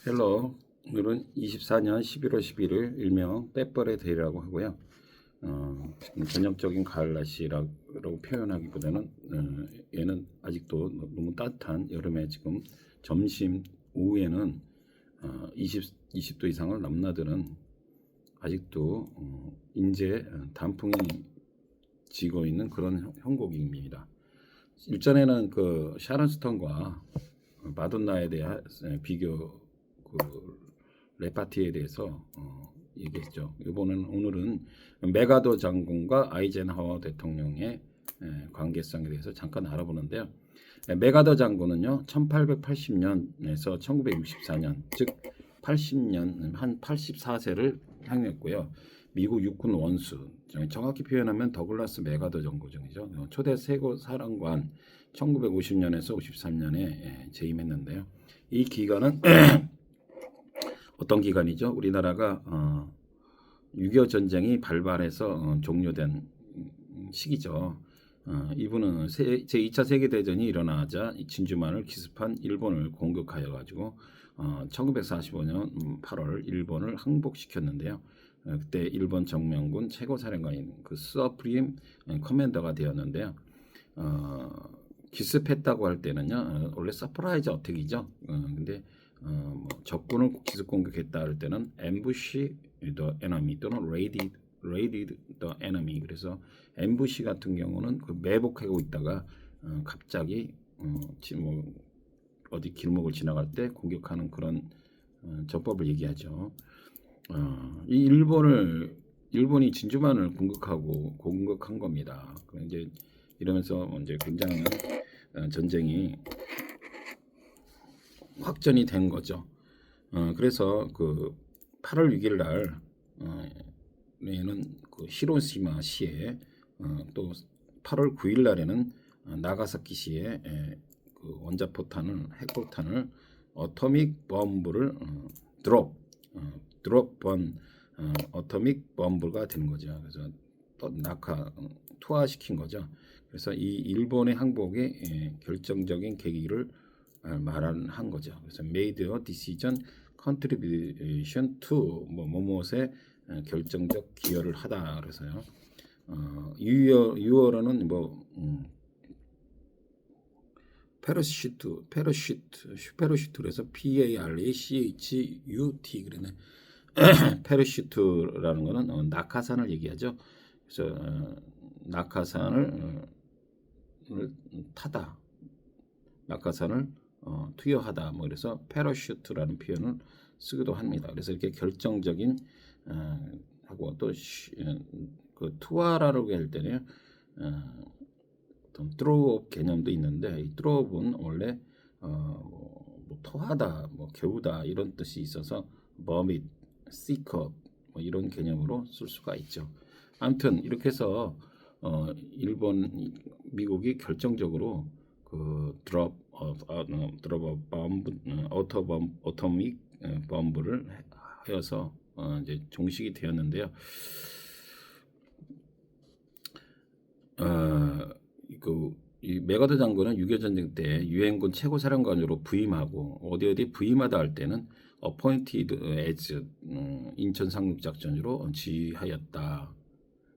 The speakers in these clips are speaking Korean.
헬로. 오늘은 24년 11월 11일 일명 빼벌의 데이라고 하고요. 지금 전형적인 가을 날씨라고 표현하기보다는 얘는 아직도 너무 따뜻한 여름에 지금 점심 오후에는 20도 이상을 넘나드는 아직도 인제 단풍이 지고 있는 그런 형국입니다. 일전에는 그 샤론 스톤과 마돈나에 대한 비교 그 레파티에 대해서 얘기했죠. 오늘은 메가더 장군과 아이젠하워 대통령의 관계성에 대해서 잠깐 알아보는데요. 메가더 장군은요, 1880년에서 1964년, 즉 80년, 한 84세를 향했고요. 미국 육군 원수, 정확히 표현하면 더글라스 메가더 장군이죠. 초대 세고 사령관 1950년에서 53년에 재임했는데요. 이 기간은 어떤 기간이죠? 우리나라가 6.25 전쟁이 발발해서 종료된 시기죠. 이분은 제2차 세계대전이 일어나자 진주만을 기습한 일본을 공격하여 가지고 1945년 8월 일본을 항복시켰는데요. 그때 일본 정명군 최고사령관인 그 서프림 커맨더가 되었는데요. 기습했다고 할 때는요, 원래 서프라이즈 어택이죠. 근데 적군을 기습 공격했다 할 때는 ambush the enemy 또는 raided the enemy. 그래서 ambush 같은 경우는 그 매복하고 있다가 갑자기 어디 길목을 지나갈 때 공격하는 그런 전법을 얘기하죠. 이 일본이 진주만을 공격한 겁니다. 이제 이러면서 이제 굉장한 전쟁이 확전이 된 거죠. 그래서 그 8월 6일 날에는 그 히로시마 시에 또 8월 9일 날에는 나가사키 시에 그 원자포탄을 핵폭탄을 어토믹 범브를 어토믹 범브가 되는 거죠. 그래서 또 투하시킨 거죠. 그래서 이 일본의 항복의 결정적인 계기를 말한 거죠. 그래서 made a decision contribution to 무엇에 결정적 기여를 하다. 그래서요. 유어로는 패러슈트 그래서 PARACHUT 그러네. 패러슈트라는 거는 낙하산을 얘기하죠. 그래서 낙하산을 타다, 낙하산을 투여하다, 그래서 패러슈트라는 표현을 쓰기도 합니다. 그래서 이렇게 결정적인 하고 또 그 투하라고 할 때는 어떤 드롭 개념도 있는데 이 드롭은 원래 토하다, 겨우다 이런 뜻이 있어서 vomit, seek up 이런 개념으로 쓸 수가 있죠. 아무튼 이렇게 해서 미국이 결정적으로 그 어토믹 범브를 하여서 이제 종식이 되었는데요. 이 메가더 장군은 6.25 전쟁 때 유엔군 최고사령관으로 부임하고 어디 부임하다 할 때는 appointed as 인천 상륙 작전으로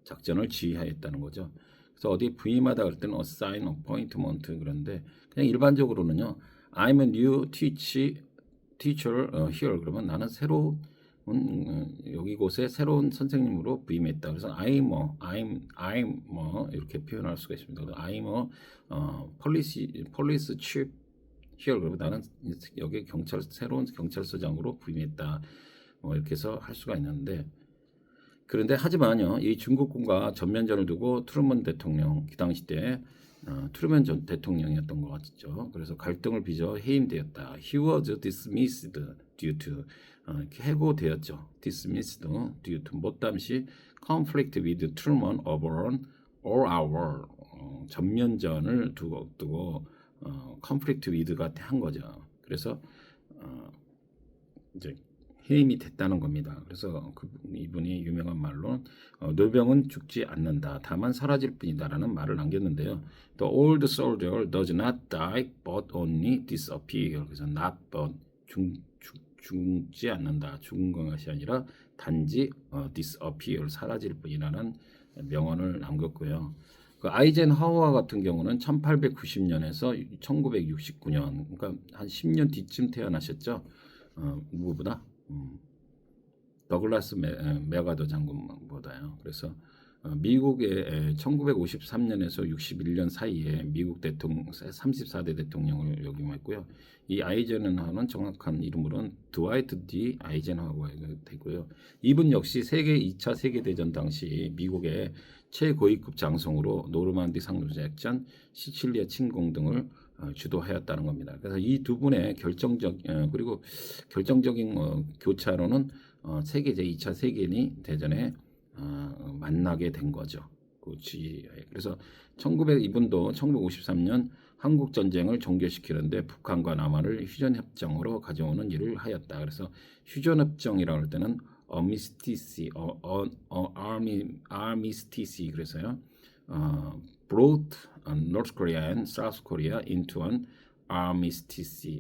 작전을 지휘하였다는 거죠. 그래서 어디 부임하다 할 때는 assign, appointment 그런데 그냥 일반적으로는요. I'm a new teacher here. 그러면 나는 새로운 여기 곳에 새로운 선생님으로 부임했다. 그래서 I'm 이렇게 표현할 수가 있습니다. I'm a police chief here. 그러면 나는 여기 새로운 경찰서장으로 부임했다. 이렇게 해서 할 수가 있는데 그런데 하지만요, 이 중국군과 전면전을 두고 트루먼 대통령 그 당시 때 트루먼 전 대통령이었던 것 같죠. 그래서 갈등을 빚어 해임되었다. He was dismissed due to 해고되었죠. Dismissed due to 못담시 conflict with Truman over all our 전면전을 두고 conflict with가 한 거죠. 그래서 이제 해임이 됐다는 겁니다. 그래서 이분이 유명한 말로 노병은 죽지 않는다. 다만 사라질 뿐이다라는 말을 남겼는데요. The old soldier does not die but only disappear. 그래서 not but 죽지 않는다. 죽은 것이 아니라 단지 disappear 사라질 뿐이라는 명언을 남겼고요. 그 아이젠하워 같은 경우는 1890년에서 1969년, 그러니까 한 10년 뒤쯤 태어나셨죠. 누구보다 더글라스 메가더 장군보다요. 그래서 미국의 1953년에서 61년 사이에 미국 대통령 34대 대통령을 역임했고요. 이 아이젠하워는 정확한 이름으로는 드와이트 D 아이젠하워가 되고요. 이분 역시 2차 세계대전 당시 미국의 최고위급 장성으로 노르만디 상륙작전, 시칠리아 침공 등을 주도하였다는 겁니다. 그래서 이 두 분의 그리고 결정적인 교차로는 세계 제2차 세계대전에 만나게 된 거죠. 그래서 이분도 1953년 한국 전쟁을 종결시키는데 북한과 남한을 휴전 협정으로 가져오는 일을 하였다. 그래서 휴전 협정이라고 할 때는 armistice 그래서요. brought North Korea and South Korea into an armistice.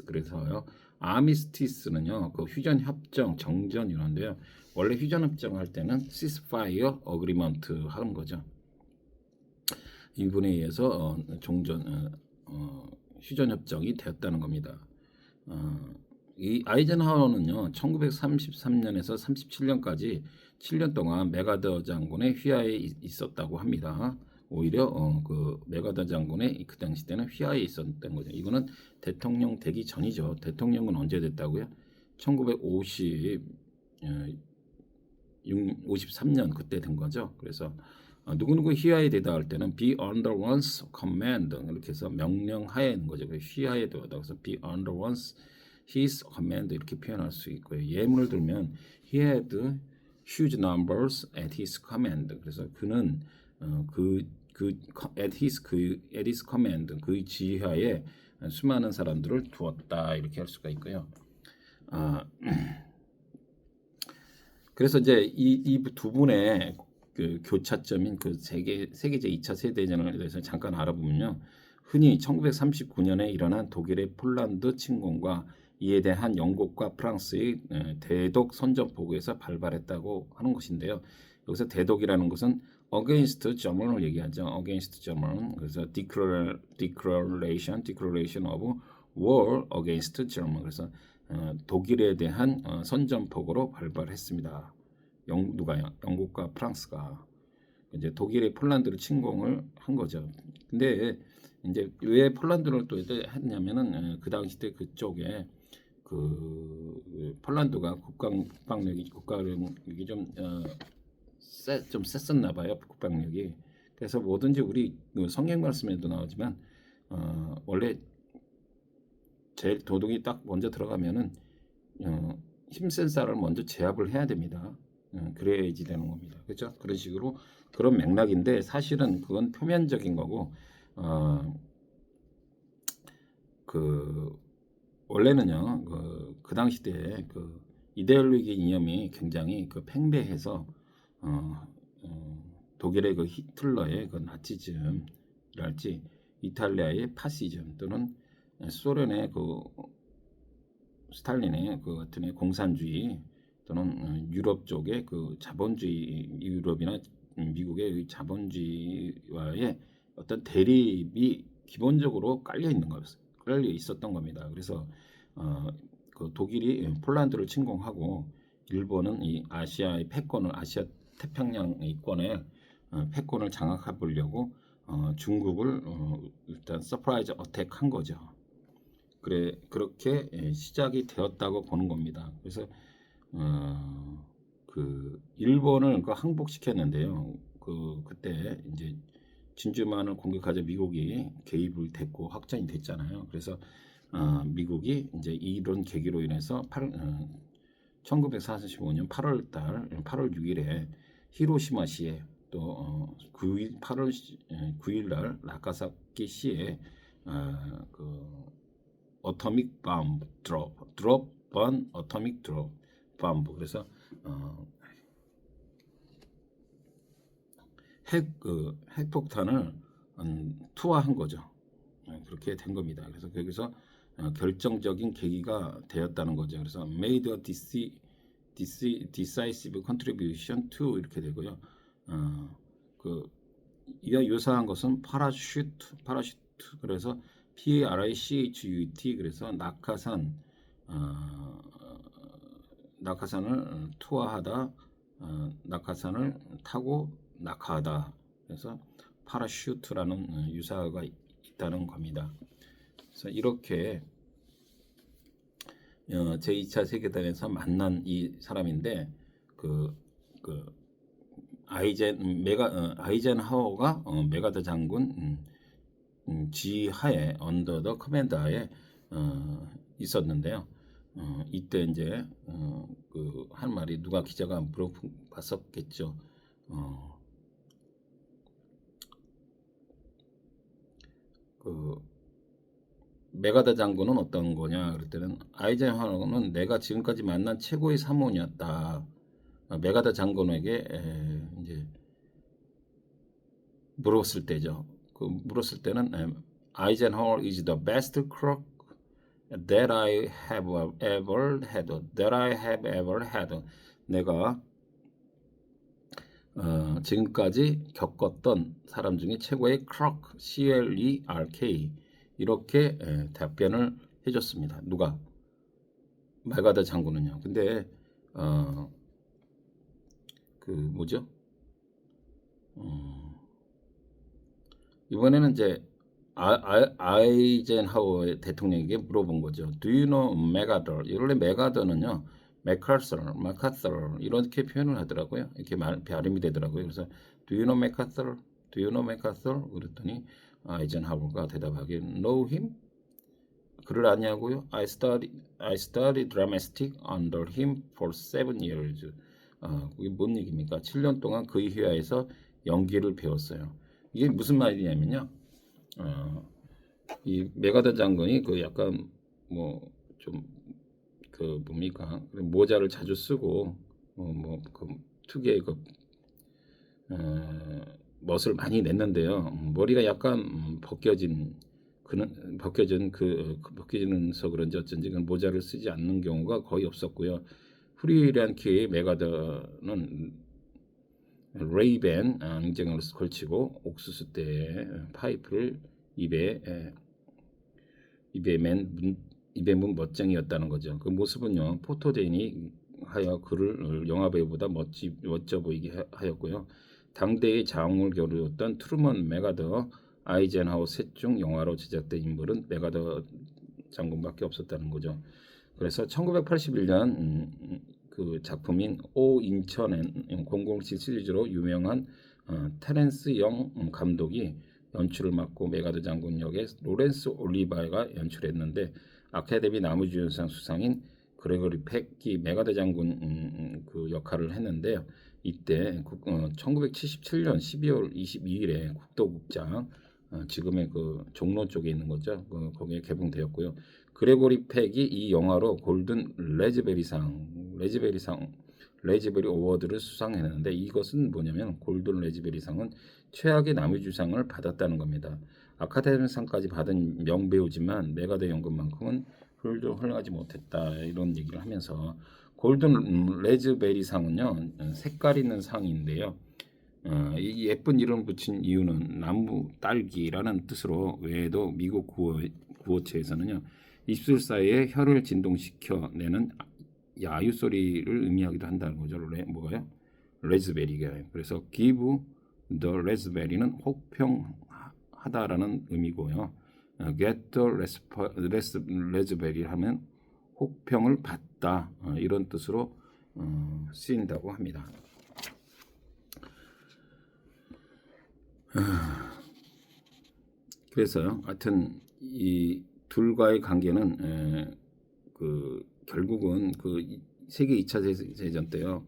그래서요. 아미스티스는요, 그 휴전 협정, 정전 이런데요. 원래 휴전 협정 할 때는 ceasefire agreement 하는 거죠. 이분에 의해서 휴전 협정이 되었다는 겁니다. 이 아이젠하워는요, 1933년에서 37년까지 7년 동안 메가더 장군의 휘하에 있었다고 합니다. 오히려 그 메가더 장군의 그 당시 때는 휘하에 있었던 거죠. 이거는 대통령 되기 전이죠. 대통령은 언제 됐다고요? 1953년 그때 된 거죠. 그래서 누구누구 휘하에 되다 할 때는 be under one's command 이렇게 해서 명령 하에 있는 거죠. 휘하에 되다 그래서 be under one's his command 이렇게 표현할 수 있고요. 예문을 들면 he had huge numbers at his command. 그래서 그는 at his command 그 지하에 수많은 사람들을 두었다 이렇게 할 수가 있고요. 그래서 이제 이 두 분의 그 교차점인 그 세계 제2차 세계대전에 대해서 잠깐 알아보면요. 흔히 1939년에 일어난 독일의 폴란드 침공과 이에 대한 영국과 프랑스의 대독 선전포고에서 발발했다고 하는 것인데요. 여기서 대독이라는 것은 against German을 얘기하죠. against German. 그래서 declaration of war against German. 그래서 독일에 대한 선전포고로 발발했습니다. 누가요? 영국과 프랑스가 이제 독일의 폴란드를 침공을 한 거죠. 근데 이제 왜 폴란드를 또 했냐면은 그 당시 때 그쪽에 그 폴란드가 국방력이 좀 셌었나 봐요. 국방력이. 그래서 뭐든지 우리 성경 말씀에도 나오지만 원래 제일 도둑이 딱 먼저 들어가면은 힘센 쌀을 먼저 제압을 해야 됩니다. 그래야지 되는 겁니다. 그렇죠? 그런 식으로 그런 맥락인데 사실은 그건 표면적인 거고 원래는요 그 당시 때 그 이데올로기 이념이 굉장히 팽배해서 독일의 그 히틀러의 그 나치즘이랄지 이탈리아의 파시즘 또는 소련의 그 스탈린의 그 같은 공산주의 또는 유럽 쪽의 그 자본주의 유럽이나 미국의 자본주의와의 어떤 대립이 기본적으로 깔려 있었던 겁니다. 그래서 그 독일이 폴란드를 침공하고 일본은 이 아시아의 패권을 아시아 태평양 이권의 패권을 장악해 보려고 중국을 일단 서프라이즈 어택한 거죠. 그렇게 시작이 되었다고 보는 겁니다. 그래서 그 일본을 항복시켰는데요. 그때 이제 진주만을 공격하자 미국이 개입을 됐고 확전이 됐잖아요. 그래서 미국이 이제 이런 계기로 인해서 1945년 8월 6일에 히로시마시에 또 8월 9일 날 나가사키 시에 그 어토믹 bomb drop on atomic bomb 그래서 핵폭탄을 투하한 거죠. 그렇게 된 겁니다. 그래서 거기서 결정적인 계기가 되었다는 거죠. 그래서 made a decisive contribution to 이렇게 되고요. 그 이와 유사한 것은 파라슈트 그래서 PARICHUT 그래서 낙하산을 투하하다 낙하산을 타고 낙하하다 그래서 파라슈트라는 유사어가 있다는 겁니다. 그래서 이렇게 제2차 세계대전에서 만난 이 사람인데 아이젠하워가 메가더 장군 지하에 언더 더 커맨더에 있었는데요. 이때 이제 한 말이 누가 기자가 물어봤었겠죠. 메가더 장군은 어떤 거냐 그럴 때는 아이젠하워는 내가 지금까지 만난 최고의 사모였다. 메가더 장군에게 이제 물었을 때죠. 물었을 때는 Eisenhower is the best crook that I have ever had. 내가 지금까지 겪었던 사람 중에 최고의 크록, CLERK 이렇게 답변을 해줬습니다. 누가? 메가더 장군은요. 근데 뭐죠? 이번에는 이제 아이젠하워 대통령에게 물어본 거죠. Do you know 메가더? 원래 메가더는요, 마카서 이렇게 표현을 하더라고요. 이렇게 발음이 되더라고요. 그래서 Do you know 마카서? Do you know 마카서? 그랬더니 아이젠하워가 대답하기에 Know him? 그를 아냐고요? I studied dramatic under him for 7 years. 그게 뭔 얘기입니까? 7년 동안 그의 휘하에서 연기를 배웠어요. 이게 무슨 말이냐면요. 이 메가더 장군이 약간 뭡니까? 모자를 자주 쓰고 특유의 멋을 많이 냈는데요. 머리가 약간 벗겨지면서 그런지 어쩐지 모자를 쓰지 않는 경우가 거의 없었고요. 프리랜키의 메가더는 레이벤 안경을 걸치고 옥수수 때 파이프를 입에 문 멋쟁이였다는 거죠. 그 모습은요 포토제니 하여 그를 영화배우보다 멋져 보이게 하였고요. 당대의 장을 겨루었던 트루먼, 메가더, 아이젠하워 셋 중 영화로 제작된 인물은 메가더 장군밖에 없었다는 거죠. 그래서 1981년 그 작품인 오 인천엔 007 시리즈로 유명한 테렌스 영 감독이 연출을 맡고 메가더 장군 역의 로렌스 올리바가 연출했는데 아카데미 나무주연상 수상인 그레거리 팩이 메가더 장군 그 역할을 했는데요. 이때 1977년 12월 22일에 국도극장 지금의 그 종로 쪽에 있는 거죠. 거기에 개봉되었고요. 그레고리 팩이 이 영화로 골든 레즈베리 어워드를 수상했는데 이것은 뭐냐면 골든 레즈베리상은 최악의 남유주상을 받았다는 겁니다. 아카데미상까지 받은 명배우지만 메가더 연금만큼은 훌륭하지 못했다 이런 얘기를 하면서 골든 레즈베리상은요 색깔 있는 상인데요. 이 예쁜 이름 붙인 이유는 나무 딸기라는 뜻으로 외에도 미국 구어체에서는요 입술 사이에 혀를 진동시켜 내는 야유 소리를 의미하기도 한다는 거죠. 뭐가요? 레즈베리가. 그래서 give the raspberry는 혹평하다라는 의미고요. get the raspberry 하면 혹평을 받다 이런 뜻으로 쓰인다고 합니다. 그래서요. 하여튼 이 둘과의 관계는 결국은 세계 2차 대전 때요.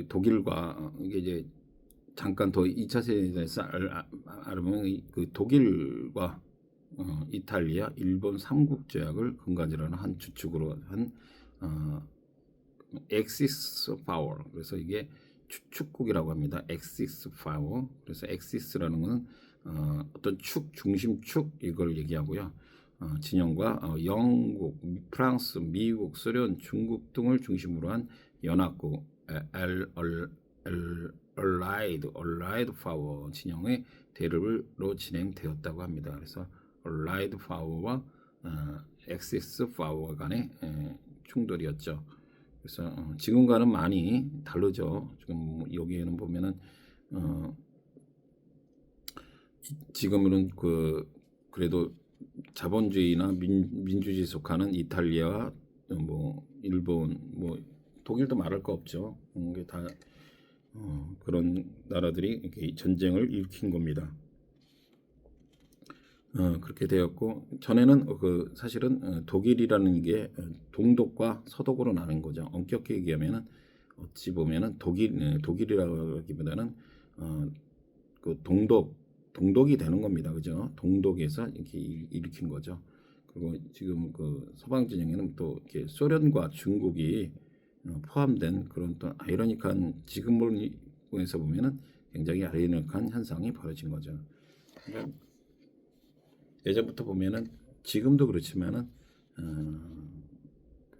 독일과 이게 이제 잠깐 더 2차 세계대전에서 알아보면 독일과 이탈리아, 일본 삼국 조약을 근간이라는 한 주축으로 한 엑시스 파워. 그래서 이게 추축국이라고 합니다. 엑시스 파워. 그래서 엑시스라는 것은 어떤 중심축 이걸 얘기하고요. 진영과 영국, 프랑스, 미국, 소련, 중국 등을 중심으로 한 연합국 얼라이드 파워 진영의 대립으로 진행되었다고 합니다. 그래서 얼라이드 파워와 엑시스 파워 간의 충돌이었죠. 그래서 지금과는 많이 다르죠. 지금 여기에는 보면은 지금은 그래도 자본주의나 민주주의 속하는 이탈리아, 뭐 일본, 뭐 독일도 말할 거 없죠. 이게 다 그런 나라들이 이렇게 전쟁을 일으킨 겁니다. 그렇게 되었고 전에는 사실은 독일이라는 게 동독과 서독으로 나눈 거죠. 엄격히 얘기하면은 어찌 보면은 독일이라고 하기보다는 그 동독이 되는 겁니다. 그죠? 동독에서 이렇게 일으킨 거죠. 그리고 지금 그 서방 진영에는 또 이렇게 소련과 중국이 포함된 그런 또 아이러니한 지금으로에서 보면은 굉장히 아이러니한 현상이 벌어진 거죠. 그러니까 예전부터 보면은 지금도 그렇지만은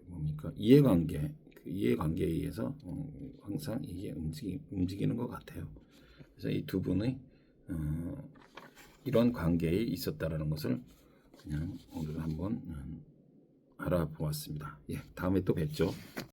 뭡니까 그 이해관계에 의해서 항상 이게 움직이는 것 같아요. 그래서 이 두 분의 이런 관계에 있었다라는 것을 그냥 오늘 한번 알아보았습니다. 예, 다음에 또 뵙죠.